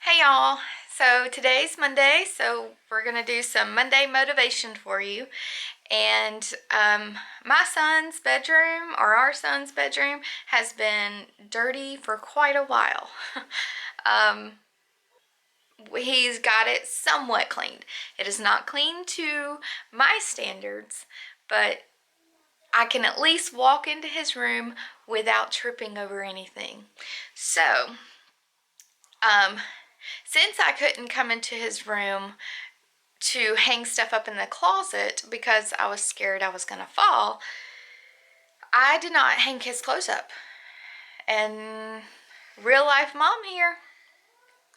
Hey y'all, so today's Monday, so we're going to do some Monday motivation for you. And my son's bedroom, or our son's bedroom, has been dirty for quite a while. He's got it somewhat cleaned. It is not clean to my standards, but I can at least walk into his room without tripping over anything. So, since I couldn't come into his room to hang stuff up in the closet because I was scared I was going to fall, I did not hang his clothes up. And real life mom here,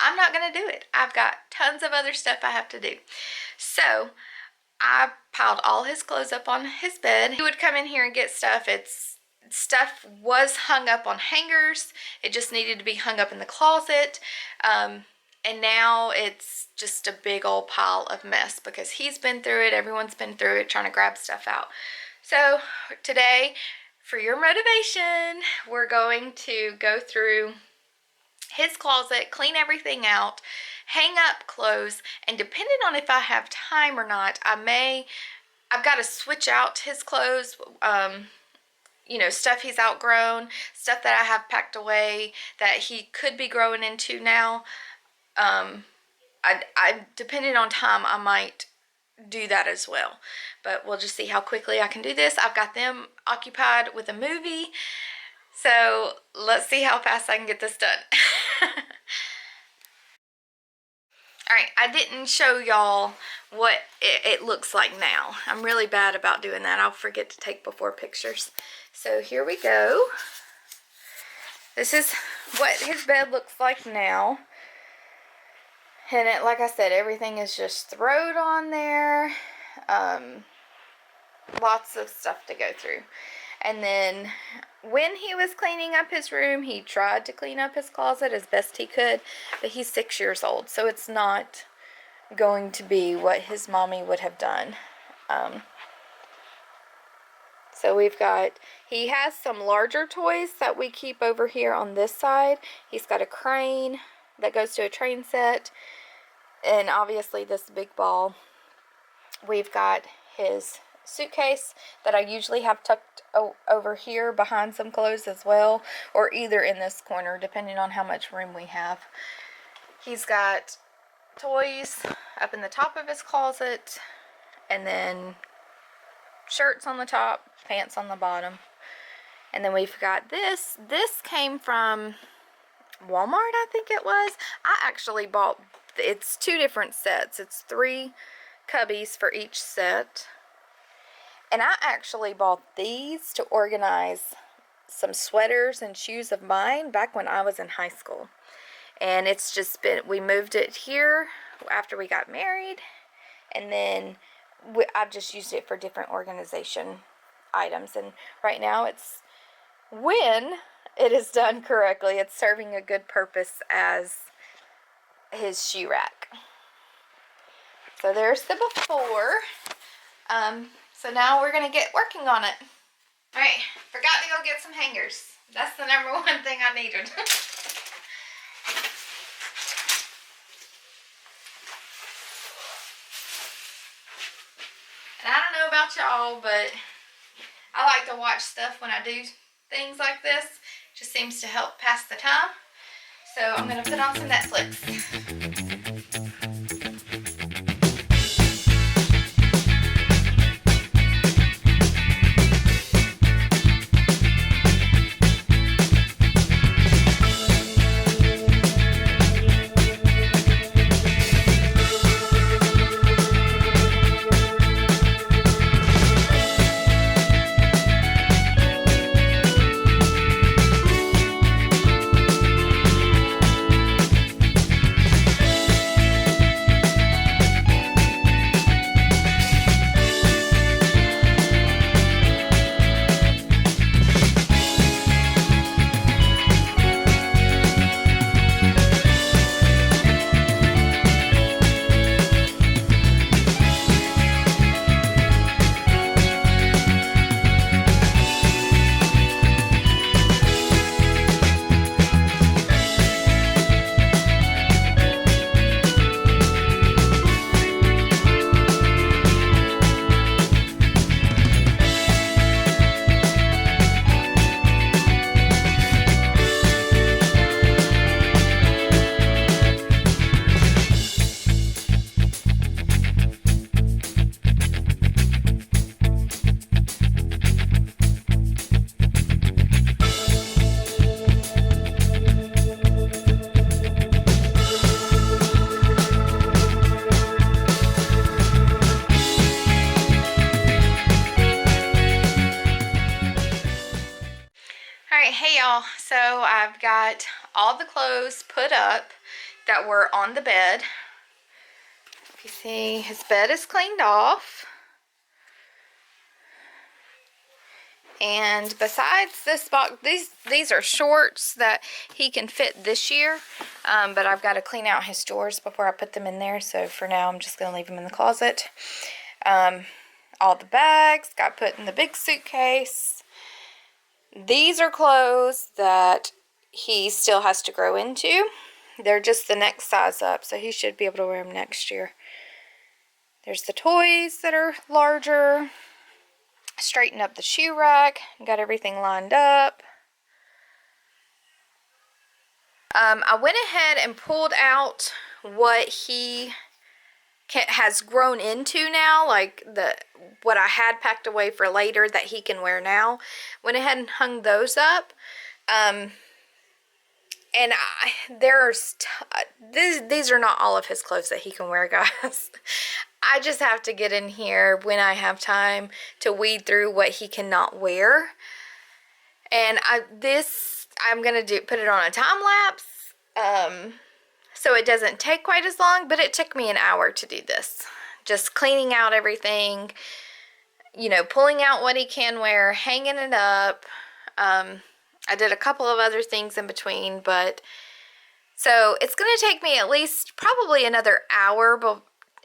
I'm not going to do it. I've got tons of other stuff I have to do. So I piled all his clothes up on his bed. He would come in here and get stuff. Stuff was hung up on hangers. It just needed to be hung up in the closet. And now it's just a big old pile of mess because he's been through it. Everyone's been through it trying to grab stuff out. So today, for your motivation, we're going to go through his closet, clean everything out, hang up clothes, and depending on if I have time or not, I've got to switch out his clothes, stuff he's outgrown, stuff that I have packed away that he could be growing into now. I depending on time, I might do that as well, but we'll just see how quickly I can do this. I've got them occupied with a movie, so let's see how fast I can get this done. Alright, I didn't show y'all what it looks like now. I'm really bad about doing that. I'll forget to take before pictures. So here we go. This is what his bed looks like now. And like I said, everything is just thrown on there. Lots of stuff to go through. And then when he was cleaning up his room, he tried to clean up his closet as best he could. But he's 6 years old, so it's not going to be what his mommy would have done. So he has some larger toys that we keep over here on this side. He's got a crane that goes to a train set. And obviously this big ball. We've got his suitcase that I usually have tucked over here behind some clothes as well, or either in this corner depending on how much room we have. He's got toys up in the top of his closet, and then shirts on the top, pants on the bottom. And then we've got this came from Walmart, I think it was. I actually bought, it's 2 different sets. It's 3 cubbies for each set. And I actually bought these to organize some sweaters and shoes of mine back when I was in high school. And it's just been, we moved it here after we got married. And then I've just used it for different organization items. And right now when it is done correctly, it's serving a good purpose as his shoe rack. So there's the before. So now we're going to get working on it. Alright, forgot to go get some hangers. That's the number one thing I needed. And I don't know about y'all, but I like to watch stuff when I do things like this. It just seems to help pass the time. So I'm going to put on some Netflix. So I've got all the clothes put up that were on the bed. If you see, his bed is cleaned off. And besides this box, these are shorts that he can fit this year. But I've got to clean out his drawers before I put them in there. So for now, I'm just going to leave them in the closet. All the bags got put in the big suitcase. These are clothes that he still has to grow into. They're just the next size up, so he should be able to wear them next year. There's the toys that are larger. Straighten up the shoe rack. Got everything lined up. I went ahead and pulled out what he has grown into now, like what I had packed away for later that he can wear now. Went ahead and hung those up. And these are not all of his clothes that he can wear, guys. I just have to get in here when I have time to weed through what he cannot wear. And I'm gonna put it on a time lapse, so it doesn't take quite as long. But it took me an hour to do this, just cleaning out everything, pulling out what he can wear, hanging it up. I did a couple of other things in between, but so it's going to take me at least probably another hour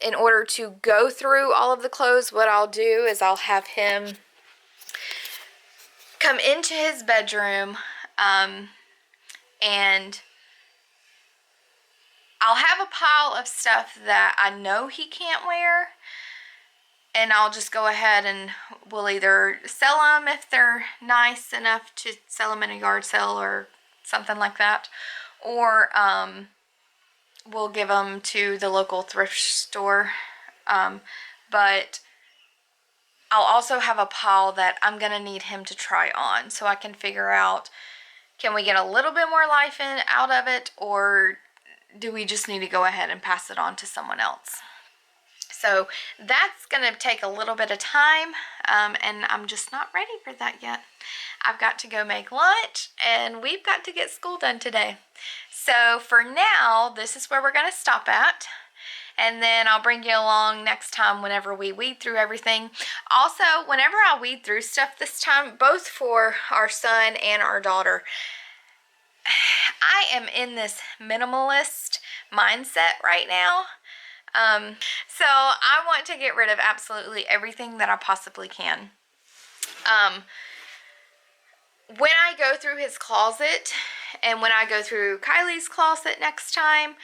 in order to go through all of the clothes. What I'll do is I'll have him come into his bedroom, and I'll have a pile of stuff that I know he can't wear. And I'll just go ahead and we'll either sell them if they're nice enough to sell them in a yard sale or something like that. Or we'll give them to the local thrift store. But I'll also have a pile that I'm going to need him to try on. So I can figure out, can we get a little bit more life out of it? Or do we just need to go ahead and pass it on to someone else? So that's going to take a little bit of time, and I'm just not ready for that yet. I've got to go make lunch, and we've got to get school done today. So for now, this is where we're going to stop at, and then I'll bring you along next time whenever we weed through everything. Also, whenever I weed through stuff this time, both for our son and our daughter, I am in this minimalist mindset right now. So I want to get rid of absolutely everything that I possibly can. When I go through his closet and when I go through Kylie's closet next time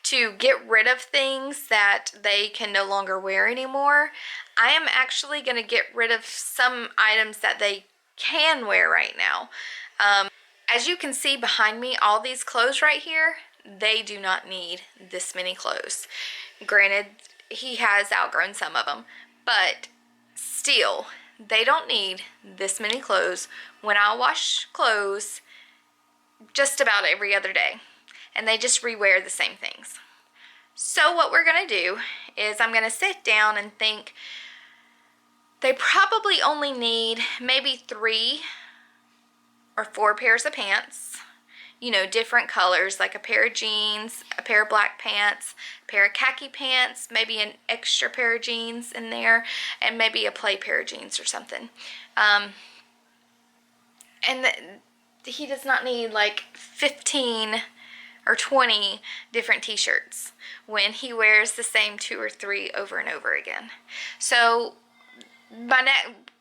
to get rid of things that they can no longer wear anymore, I am actually going to get rid of some items that they can wear right now. As you can see behind me, all these clothes right here, they do not need this many clothes. Granted, he has outgrown some of them, but still, they don't need this many clothes when I wash clothes just about every other day, and they just rewear the same things. So what we're going to do is I'm going to sit down and think they probably only need maybe 3 or 4 pairs of pants. Different colors, like a pair of jeans, a pair of black pants, a pair of khaki pants, maybe an extra pair of jeans in there, and maybe a play pair of jeans or something. He does not need like 15 or 20 different t-shirts when he wears the same 2 or 3 over and over again. So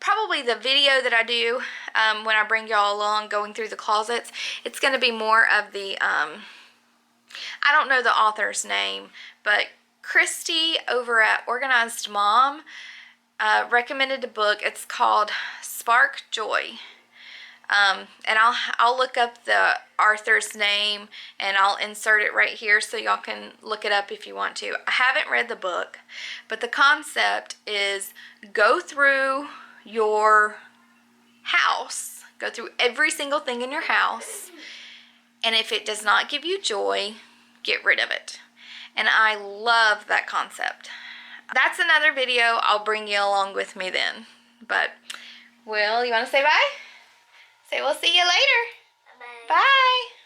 probably the video that I do when I bring y'all along going through the closets, it's going to be more of the, I don't know the author's name, but Christy over at Organized Mom recommended a book. It's called Spark Joy. And I'll look up the author's name and I'll insert it right here so y'all can look it up if you want to. I haven't read the book, but the concept is go through your house, go through every single thing in your house, and if it does not give you joy, get rid of it. And I love that concept. That's another video. I'll bring you along with me then. But, well, you want to say bye? Say we'll see you later. Bye. Bye.